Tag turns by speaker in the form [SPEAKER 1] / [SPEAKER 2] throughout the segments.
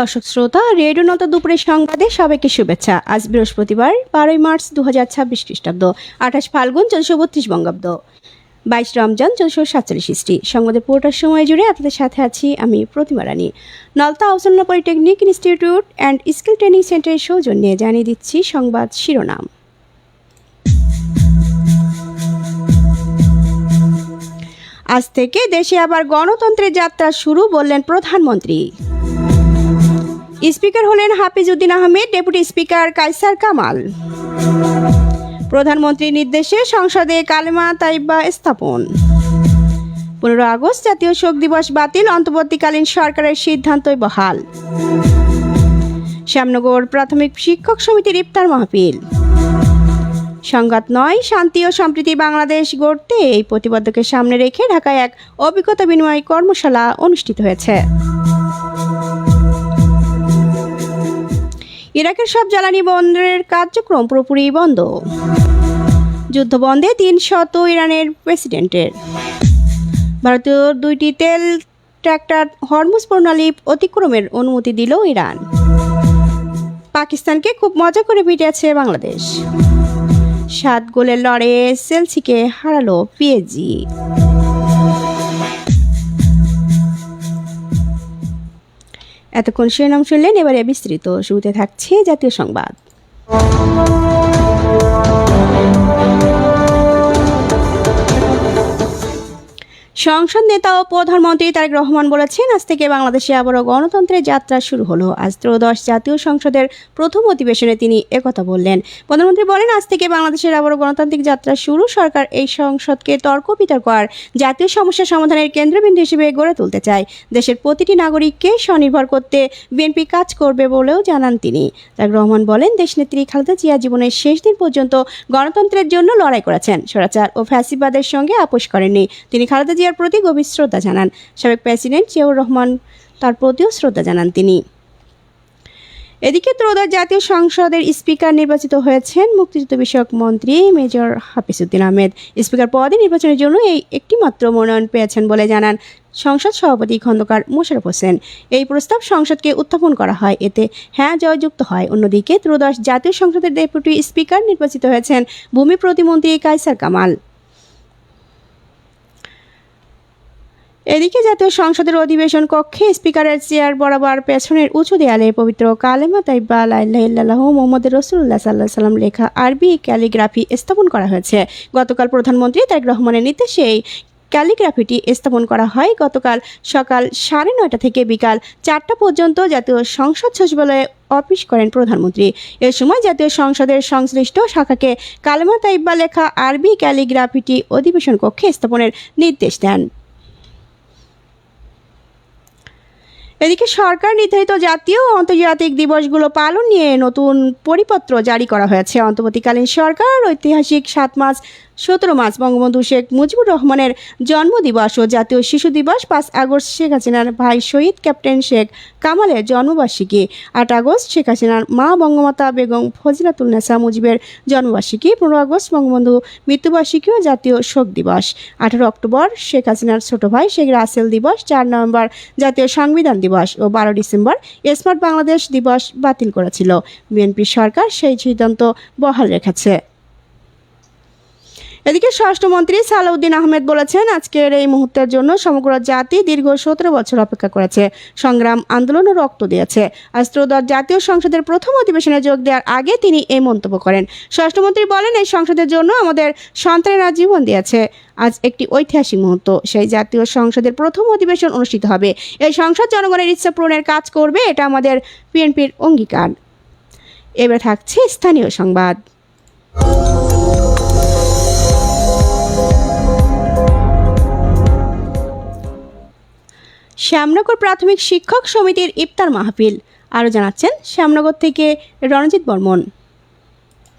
[SPEAKER 1] দর্শক শ্রোতা, রেডিও নতা দুপুরের সংবাদে সবাইকে শুভেচ্ছা। আজ বৃহস্পতিবার 12 মার্চ 2026 খ্রিস্টাব্দ, 28 ফাল্গুন 1432 বঙ্গাব্দ, 22 রমজান 1447 ইসরি। সংবাদের পুরোটার সময় জুড়ে আপনাদের সাথে আছি আমি Protima Rani. Nalta Ausalla polytechnic institute and skill training সেন্টারের সৌজন্যে জানিয়ে দিচ্ছি সংবাদ শিরোনাম। আজ থেকে দেশে আবার গণতন্ত্রের যাত্রা শুরু, বললেন প্রধানমন্ত্রী। স্পিকার হলেন হাফিজ উদ্দিন আহমেদ, ডেপুটি স্পিকার কায়সার কামাল। প্রধানমন্ত্রীর নির্দেশে সংসদে কালেমা তাইবা স্থাপন। 15 আগস্ট জাতীয় শোক দিবস বাতিল, অন্তর্বর্তীকালীন সরকারের সিদ্ধান্তই বহাল। শ্যামনগর প্রাথমিক শিক্ষক সমিতির ইফতার মাহফিল। সংঘাত নয়, শান্তি ও সম্প্রীতি বাংলাদেশ গড়তে এই প্রতিবদ্ধকে সামনে রেখে ঢাকায় এক অভিজ্ঞতা বিনিময় কর্মশালা অনুষ্ঠিত হয়েছে। ইরাকের সব জ্বালানি বন্দরের কার্যক্রম পুরোপুরি বন্ধ। যুদ্ধ বন্ধে 300 ইরানের প্রেসিডেন্টের। ভারতীয় 2টি তেল ট্র্যাক্টর হরমুজ প্রণালী অতিক্রমের অনুমতি দিল ইরান। পাকিস্তানকে খুব মজা করে পিটিয়েছে বাংলাদেশ। 7 গোলের লড়াইয়ে চেলসিকে হারালো পিএসজি। এতক্ষণ শিরোনাম শুনলেন, এবারে বিস্তৃত। শুরুতে থাকছে জাতীয় সংবাদ। সংসদ নেতা ও প্রধানমন্ত্রী তারেক রহমান বলেছেন, আজ থেকে বাংলাদেশে আবারও গণতন্ত্রের যাত্রা শুরু হলো। আজ 13শ জাতীয় সংসদের প্রথম অধিবেশনে তিনি একথা বললেন। প্রধানমন্ত্রী বলেন, আজ থেকে বাংলাদেশের আবারও গণতান্ত্রিক যাত্রা শুরু। সরকার এই সংসদকে তর্ক বিতর্ক আর জাতীয় সমস্যা সমাধানের কেন্দ্রবিন্দু হিসেবে গড়ে তুলতে চায়। দেশের প্রতিটি নাগরিককে স্বনির্ভর করতে বিএনপি কাজ করবে বলেও জানান তিনি। তারেক রহমান বলেন, দেশনেত্রী খালেদা জিয়া জীবনের শেষ দিন পর্যন্ত গণতন্ত্রের জন্য লড়াই করেছেন, স্বৈরাচার ও ফ্যাসিবাদের সঙ্গে আপোষ করেননি। তিনি খালেদা জিয়ার প্রতি গভীর শ্রদ্ধা জানান। সাবেক প্রেসিডেন্ট জিয়াউর রহমান তার প্রতিও শ্রদ্ধা জানান তিনি। এদিকে 13শ জাতীয় সংসদের স্পিকার নির্বাচিত হয়েছেন মুক্তিযুদ্ধ বিষয়ক মন্ত্রী মেজর হাফিজ উদ্দিন আহমেদ। স্পিকার পদে নির্বাচনের জন্য এই একটি মাত্র মনোনয়ন পেয়েছেন বলে জানান সংসদ সভাপতি খন্দকার মোশাররফ হোসেন। এই প্রস্তাব সংসদকে উত্থাপন করা হয়, এতে হ্যাঁ জয়যুক্ত হয়। অন্যদিকে 13শ জাতীয় সংসদের ডেপুটি স্পিকার নির্বাচিত হয়েছেন ভূমি প্রতিমন্ত্রী কায়সার কামাল। এদিকে জাতীয় সংসদের অধিবেশন কক্ষে স্পিকারের চেয়ার বরাবর পেছনের উঁচু দেয়ালে পবিত্র কালেমা তাইবা লা ইলাহা ইল্লাল্লাহু মুহাম্মাদুর রাসূলুল্লাহ সাল্লাল্লাহু আলাইহি সাল্লাম লেখা আরবি ক্যালিগ্রাফি স্থাপন করা হয়েছে। গতকাল প্রধানমন্ত্রী তারেক রহমানের নির্দেশে এই ক্যালিগ্রাফিটি স্থাপন করা হয়। গতকাল সকাল 9:30 থেকে বিকাল 4টা পর্যন্ত জাতীয় সংসদ সচিবালয়ে অফিস করেন প্রধানমন্ত্রী। এ সময় জাতীয় সংসদের সংশ্লিষ্ট শাখাকে কালেমা তাইবা লেখা আরবি ক্যালিগ্রাফিটি অধিবেশন কক্ষে স্থাপনের নির্দেশ দেন। এদিকে সরকার নির্ধারিত জাতীয় ও আন্তর্জাতিক দিবসগুলো পালন নিয়ে নতুন পরিপত্র জারি করা হয়েছে। অন্তর্বর্তীকালীন সরকার ঐতিহাসিক 7 মার্চ 17 মার্চ বঙ্গবন্ধু শেখ মুজিবুর রহমানের জন্মদিবস ও জাতীয় শিশু দিবস, 5 আগস্ট শেখ হাসিনার ভাই শহীদ ক্যাপ্টেন শেখ কামালের জন্মবার্ষিকী, 8 আগস্ট শেখ হাসিনার মা বঙ্গমাতা বেগম ফজিলাতুন্নেসা মুজিবের জন্মবার্ষিকী, 15 আগস্ট বঙ্গবন্ধু মৃত্যুবার্ষিকী ও জাতীয় শোক দিবস, 18 অক্টোবর শেখ হাসিনার ছোট ভাই শেখ রাসেল দিবস, 4 নভেম্বর জাতীয় সংবিধান দিবস ও 12 ডিসেম্বর স্মার্ট বাংলাদেশ দিবস বাতিল করেছিল। বিএনপি সরকার সেই সিদ্ধান্ত বহাল রেখেছে। এদিকে স্বরাষ্ট্রমন্ত্রী সালাউদ্দিন আহমেদ বলেছেন, আজকের এই মুহূর্তের জন্য সমগ্র জাতি দীর্ঘ 17 বছর অপেক্ষা করেছে, সংগ্রাম, আন্দোলন ও রক্ত দিয়েছে। আজ 13শ জাতীয় সংসদের প্রথম অধিবেশনে যোগ দেওয়ার আগে তিনি এই মন্তব্য করেন। স্বরাষ্ট্রমন্ত্রী বলেন, এই সংসদের জন্য আমাদের সন্তানেরা জীবন দিয়েছে। আজ একটি ঐতিহাসিক মুহূর্ত। সেই জাতীয় সংসদের প্রথম অধিবেশন অনুষ্ঠিত হবে। এই সংসদ জনগণের ইচ্ছা পূরণের কাজ করবে, এটা আমাদের বিএনপির অঙ্গীকার। এবার থাকছে স্থানীয় সংবাদ। শ্যামনগর প্রাথমিক শিক্ষক সমিতির ইফতার মাহফিল। আরও জানাচ্ছেন শ্যামনগর থেকে রণজিৎ বর্মন।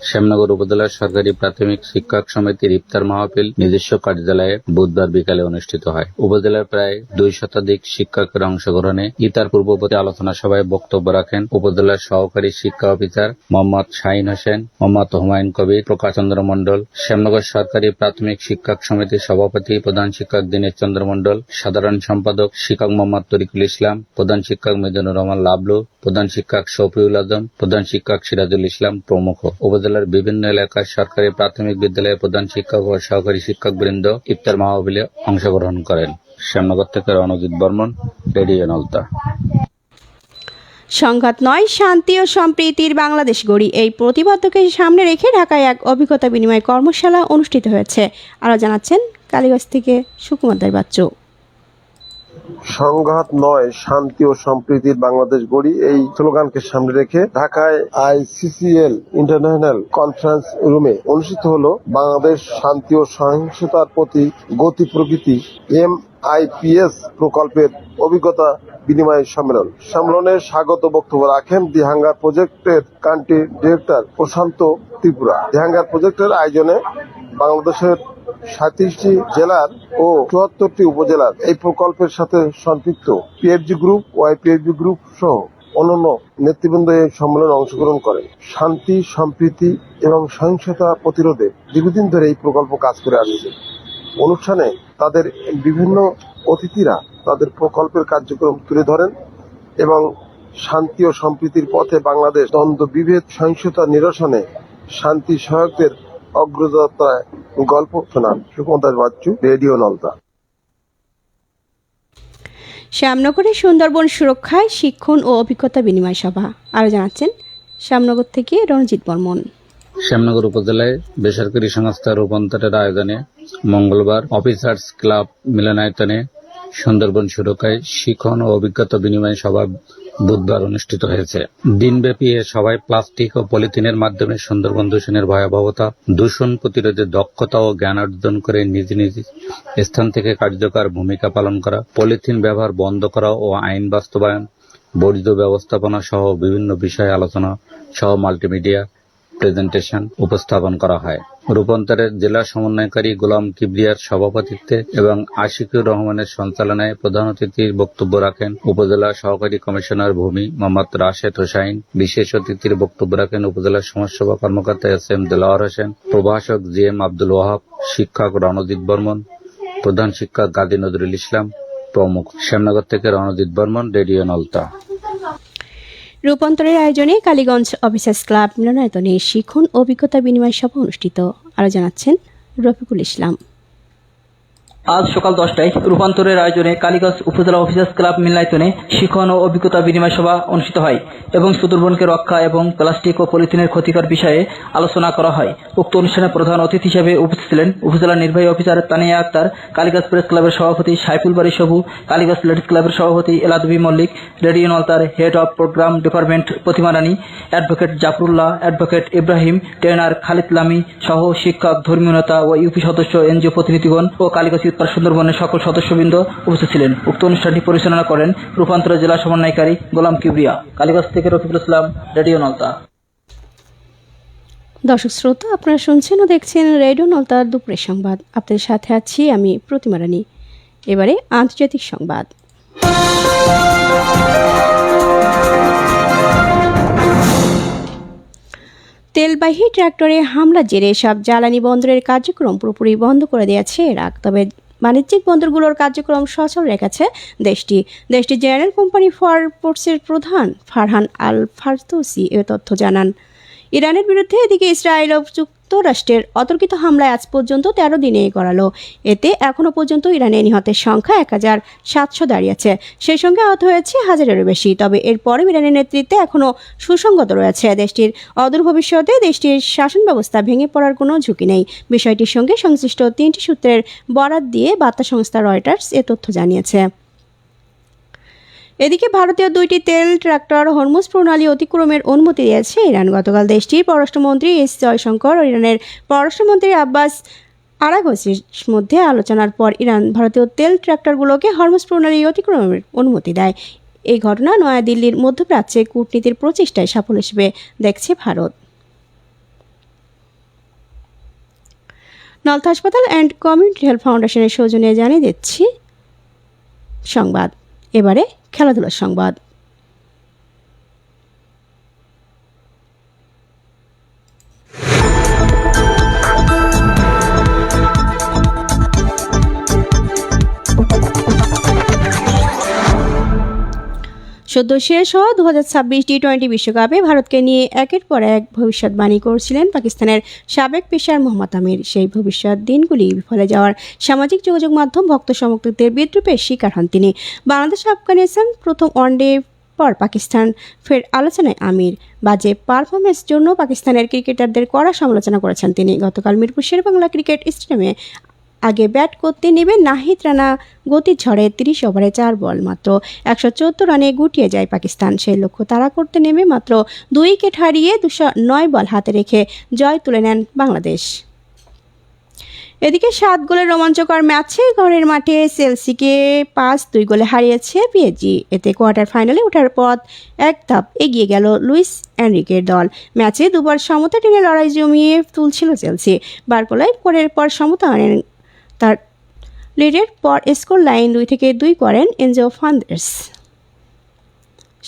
[SPEAKER 2] শ্যামনগর উপজেলার সরকারি প্রাথমিক শিক্ষক সমিতির ইফতার মাহফিল নিজস্ব কার্যালয়ে বুধবার বিকালে অনুষ্ঠিত হয়। উপজেলার প্রায় 2 শতাধিক শিক্ষকের অংশগ্রহণে ইফতার পূর্ববর্তী আলোচনা সভায় বক্তব্য রাখেন উপজেলার সহকারী শিক্ষা অফিসার মোহাম্মদ শাহিন হোসেন, মোহাম্মদ হুমায়ুন কবির, প্রকাশ চন্দ্র মণ্ডল, শ্যামনগর সরকারি প্রাথমিক শিক্ষক সমিতির সভাপতি প্রধান শিক্ষক দীনেশ চন্দ্র মণ্ডল, সাধারণ সম্পাদক শিক্ষক মোহাম্মদ তরিকুল ইসলাম, প্রধান শিক্ষক মিজানুর রহমান লাবলু, প্রধান শিক্ষক শফিউল আজম, প্রধান শিক্ষক সিরাজুল ইসলাম প্রমুখ। উপজেলার বিভিন্ন এলাকার সরকারি প্রাথমিক বিদ্যালয়ের প্রধান শিক্ষক ও সহকারী শিক্ষকবৃন্দ ইফতার মাহফিলে অংশগ্রহণ করেন। শ্যামনগর থেকে রণজিৎ বর্মন, রেডিও নলতা।
[SPEAKER 1] সংঘাত নয়, শান্তি ও সম্প্রীতির বাংলাদেশ গড়ি, এই প্রতিপাদ্যকে সামনে রেখে ঢাকায় এক অভিজ্ঞতা বিনিময় কর্মশালা অনুষ্ঠিত হয়েছে। আরও জানাচ্ছেন কালীগঞ্জ থেকে সুকুমার দাস বাচ্চু।
[SPEAKER 3] সংঘাত নয়, শান্তি ও সম্প্রীতির বাংলাদেশ গড়ি, এই স্লোগানকে সামনে রেখে ঢাকায় ICCL ইন্টারন্যাশনাল কনফারেন্স রুমে অনুষ্ঠিত হলো বাংলাদেশ শান্তি ও সহিংসতার প্রতি গতি প্রকৃতি MIPS প্রকল্পের অভিজ্ঞতা বিনিময় সম্মেলন। সম্মেলনে স্বাগত বক্তব্য রাখেন দি হাঙ্গার প্রজেক্টের country director Prashanta Tripura. The hunger প্রজেক্টের আয়োজনে বাংলাদেশের 37টি জেলার ও 74টি উপজেলার এই প্রকল্পের সাথে সম্পৃক্ত PFG গ্রুপ, YPFG গ্রুপ সহ অন্যান্য নেতৃবৃন্দ এই সম্মেলনে অংশগ্রহণ করেন। শান্তি, সম্প্রীতি এবং সহিংসতা প্রতিরোধে দীর্ঘদিন ধরে এই প্রকল্প কাজ করে আসছে। অনুষ্ঠানে তাদের বিভিন্ন অতিথিরা তাদের প্রকল্পের কার্যক্রম তুলে ধরেন এবং শান্তি ও সম্প্রীতির পথে বাংলাদেশ দ্বন্দ্ব, বিভেদ, সহিংসতা নিরসনে শান্তি সহায়কদের অগ্রযাত্রায় গল্প শোনান। সুকুমার দাস বাচ্চু, রেডিও নলতা।
[SPEAKER 1] শ্যামনগরে সুন্দরবন সুরক্ষায় শিক্ষণ ও অভিজ্ঞতা বিনিময় সভা। আরও জানাচ্ছেন শ্যামনগর থেকে রণজিৎ বর্মন।
[SPEAKER 2] শ্যামনগর উপজেলায় বেসরকারি সংস্থা রূপান্তরের আয়োজনে মঙ্গলবার অফিসার্স ক্লাব মিলনায়তনে সুন্দরবন সুরক্ষায় শিক্ষণ ও অভিজ্ঞতা বিনিময় সভা বুধবার অনুষ্ঠিত হয়েছে। দিনব্যাপী এ সভায় প্লাস্টিক ও পলিথিনের মাধ্যমে সুন্দরবন দূষণের ভয়াবহতা, দূষণ প্রতিরোধে দক্ষতা ও জ্ঞান অর্জন করে নিজ নিজ স্থান থেকে কার্যকর ভূমিকা পালন করা, পলিথিন ব্যবহার বন্ধ করা ও আইন বাস্তবায়ন, বর্জ্য ব্যবস্থাপনা সহ বিভিন্ন বিষয়ে আলোচনা সহ মাল্টিমিডিয়া প্রেজেন্টেশন উপস্থাপন করা হয়। রূপান্তরের জেলা সমন্বয়কারী গোলাম কিবরিয়ার সভাপতিত্বে এবং আশিকুর রহমানের সঞ্চালনায় প্রধান অতিথির বক্তব্য রাখেন উপজেলা সহকারী কমিশনার ভূমি মোহাম্মদ রাশেদ হোসাইন। বিশেষ অতিথির বক্তব্য রাখেন উপজেলা সমাজসেবা কর্মকর্তা SM দেলাওয়ার হোসেন, প্রভাষক GM আব্দুল ওয়াহাব, শিক্ষক রণজিৎ বর্মন, প্রধান শিক্ষক গাজী নজরুল ইসলাম প্রমুখ। শ্যামনগর থেকে রণজিৎ বর্মন, রেডিও নলতা।
[SPEAKER 1] রূপান্তরের আয়োজনে কালীগঞ্জ অফিসার্স ক্লাব মিলনায়তনে শিক্ষণ অভিজ্ঞতা বিনিময় সভা অনুষ্ঠিত। আরও জানাচ্ছেন রফিকুল ইসলাম।
[SPEAKER 4] আজ সকাল 10টায় রূপান্তরের আয়োজনে কালীগঞ্জ উপজেলা অফিসার্স ক্লাব মিলনায়তনে শিক্ষণ ও অভিজ্ঞতা বিনিময় সভা অনুষ্ঠিত হয় এবং সুন্দরবনকে রক্ষা এবং প্লাস্টিক ও পলিথিনের ক্ষতিকর বিষয়ে আলোচনা করা হয়। উক্ত অনুষ্ঠানে প্রধান অতিথি হিসেবে উপস্থিত ছিলেন উপজেলা নির্বাহী অফিসার তানিয়া আক্তার, কালীগঞ্জ প্রেস ক্লাবের সভাপতি সাইফুল বাড়ি সবু, কালীগঞ্জ লেডিস ক্লাবের সভাপতি এলাদবি মল্লিক, রেডিও নলতার head of program department Protima Rani, advocate Jafrullah, advocate Ibrahim, trainer Khalid Lami সহ শিক্ষক, ধর্মীয় নেতা ও ইউপি সদস্য, NGO প্রতিনিধিগণ ও কালীগঞ্জ উত্তর সুন্দরবনের সকল সদস্যবৃন্দ উপস্থিত ছিলেন। উক্ত অনুষ্ঠানটি পরিচালনা করেন রূপান্তরের জেলা সমন্বয়কারী গোলাম কিবরিয়া। কালীগঞ্জ থেকে রফিকুল ইসলাম, রেডিও নলতা।
[SPEAKER 1] দর্শক শ্রোতা, আপনারা শুনছেন ও দেখছেন রেডিও নলতার দুপুরের সংবাদ। আপনাদের সাথে আছি আমি প্রতিমা রানী। এবারে আন্তর্জাতিক সংবাদ। তেলবাহী ট্রাক্টরে হামলা জেরে সব জ্বালানি বন্দরের কার্যক্রম পুরোপুরি বন্ধ করে দিয়েছে ইরাক। তবে বাণিজ্যিক বন্দরগুলোর কার্যক্রম সচল রেখেছে দেশটির জেনারেল কোম্পানি ফর পোর্টসের প্রধান ফারহান আল ফারদৌসি এ তথ্য জানান। ইরানের বিরুদ্ধে এদিকে ইসরায়েল ও যুক্তরাষ্ট্রের অতর্কিত হামলায় আজ পর্যন্ত 13 দিনে গড়ালো। এতে এখনও পর্যন্ত ইরানের নিহতের সংখ্যা 1700 দাঁড়িয়েছে। সেই সঙ্গে আহত হয়েছে 1000-এরও বেশি। তবে এরপরে ইরানের নেতৃত্বে এখনও সুসংগত রয়েছে। দেশটির অদূর ভবিষ্যতে দেশটির শাসন ব্যবস্থা ভেঙে পড়ার কোনো ঝুঁকি নেই। বিষয়টির সঙ্গে সংশ্লিষ্ট 3টি সূত্রের বরাত দিয়ে বার্তা সংস্থা রয়টার্স এ তথ্য জানিয়েছে। এদিকে ভারতীয় 2টি তেল ট্রাক্টর হরমুজ প্রণালী অতিক্রমের অনুমতি দিয়েছে ইরান। গতকাল দেশটির পররাষ্ট্রমন্ত্রী এস জয়শঙ্কর ও ইরানের পররাষ্ট্রমন্ত্রী আব্বাস আরাঘচির মধ্যে আলোচনার পর ইরান ভারতীয় তেল ট্রাক্টরগুলোকে হরমুজ প্রণালী অতিক্রমের অনুমতি দেয়। এই ঘটনা নয়াদিল্লির মধ্যপ্রাচ্যে কূটনীতির প্রচেষ্টায় সাফল্য হিসেবে দেখছে ভারত। নলতা হাসপাতাল অ্যান্ড কমিউনিটি হেলথ ফাউন্ডেশনের সৌজন্যে জানিয়ে দিচ্ছি সংবাদ। এবারে খেলাধুলার সংবাদ। সদ্য শেষ হওয়া 2026 টি-20 বিশ্বকাপে ভারতকে নিয়ে একের পর এক ভবিষ্যৎবাণী করছিলেন পাকিস্তানের সাবেক পেসার মোহাম্মদ আমির। সেই ভবিষ্যৎ দিনগুলি বিফলে যাওয়ার সামাজিক যোগাযোগ মাধ্যম ভক্ত সমর্থকদের বিদ্রুপের শিকার হন তিনি। বাংলাদেশ আফগানিস্তান প্রথম ওয়ানডে পর পাকিস্তান ফের আলোচনায় আমির। বাজে পারফরমেন্সের জন্য পাকিস্তানের ক্রিকেটারদের কড়া সমালোচনা করেছেন তিনি। গতকাল মিরপুর শেরেবাংলা ক্রিকেট স্টেডিয়ামে আগে ব্যাট করতে নেমে নাহিদ রানা গতির ঝড়ে 30 ওভারে 4 বল মাত্র 114 রানে গুটিয়ে যায় পাকিস্তান। সেই লক্ষ্য তাড়া করতে নেমে মাত্র 2 উইকেট হারিয়ে 209 বল হাতে রেখে জয় তুলে নেন বাংলাদেশ। এদিকে 7 গোলের রোমাঞ্চকর ম্যাচে ঘরের মাঠে চেলসিকে 5-2 গোলে হারিয়েছে পিএসজি। এতে কোয়ার্টার ফাইনালে ওঠার পথ এক ধাপ এগিয়ে গেল লুইস এনরিকের দল। ম্যাচে দুবার সমতা টেনে লড়াই জমিয়ে তুলছিল চেলসি। বারকোলায় পরের পর সমতা আনেন। তার লিডের পর স্কোর লাইন 2-2 করেন এনজো ফার্নান্দেজ।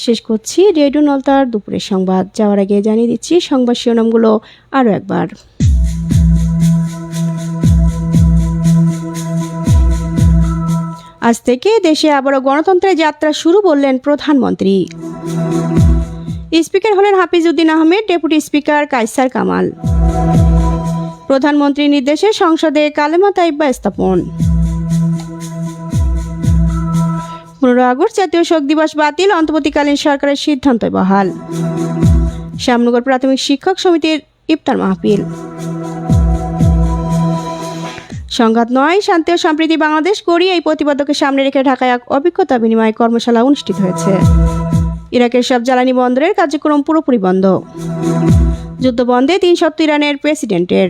[SPEAKER 1] শেষ করছি রেডিও নলতার দুপুরের সংবাদ। যাওয়ার আগে জানিয়ে দিচ্ছি সংবাদ শিরোনামগুলো আরও একবার। আজ থেকে দেশে আবারও গণতন্ত্রের যাত্রা শুরু বললেন প্রধানমন্ত্রী। স্পিকার হলেন হাফিজ উদ্দিন আহমেদ, ডেপুটি স্পিকার কায়সার কামাল। প্রধানমন্ত্রীর নির্দেশে সংসদে কালেমা তাইবা স্থাপন। 15 আগস্ট জাতীয় শোক দিবস বাতিল, অন্তর্বর্তীকালীন সরকারের সিদ্ধান্ত বহাল। শ্যামনগর প্রাথমিক শিক্ষক সমিতির ইফতার মাহফিল। সংঘাত নয়, শান্তি ও সম্প্রীতি বাংলাদেশ গড়ি, এই প্রতিপাদ্যকে সামনে রেখে ঢাকায় এক অভিজ্ঞতা বিনিময় কর্মশালা অনুষ্ঠিত হয়েছে। ইরাকের সব জ্বালানি বন্দরের কার্যক্রম পুরোপুরি বন্ধ। যুদ্ধ বন্ধে 3 সপ্তাহ ইরানের প্রেসিডেন্টের।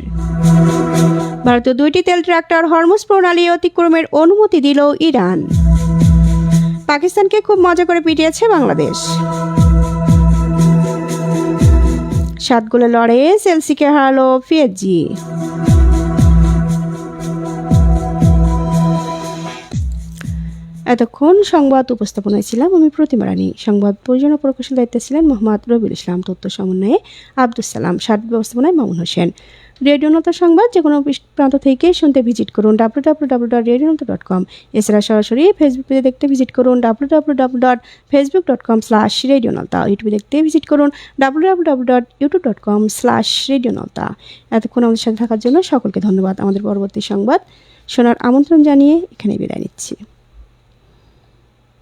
[SPEAKER 1] ভারতীয় 2টি তেল ট্রাক্টর হরমুজ প্রণালী অতিক্রমের অনুমতি দিল ইরান। পাকিস্তানকে খুব মজা করে পিটিয়েছে বাংলাদেশ। 7 গোলে লড়াইয়ে চেলসিকে হারালো পিএসজি। এতক্ষণ সংবাদ উপস্থাপনায় ছিলাম আমি প্রতিমা রানী। সংবাদ পরিচালনা প্রকাশের দায়িত্বে ছিলেন মোহাম্মদ রবিউল ইসলাম, তথ্য সমন্বয়ে আব্দুল সালাম, সার্বিক ব্যবস্থাপনায় মামুন হোসেন। রেডিও নলতা সংবাদ যে কোনো প্রান্ত থেকে শুনতে ভিজিট করুন www.radionolta.com। এছাড়া সরাসরি ফেসবুক পেজে দেখতে ভিজিট করুন www.facebook.com/radionolta। ইউটিউবে দেখতে ভিজিট করুন www.youtube.com/radionolta। এতক্ষণ আমাদের সাথে থাকার জন্য সকলকে ধন্যবাদ। আমাদের পরবর্তী সংবাদ শোনার আমন্ত্রণ জানিয়ে এখানে বিদায় নিচ্ছি।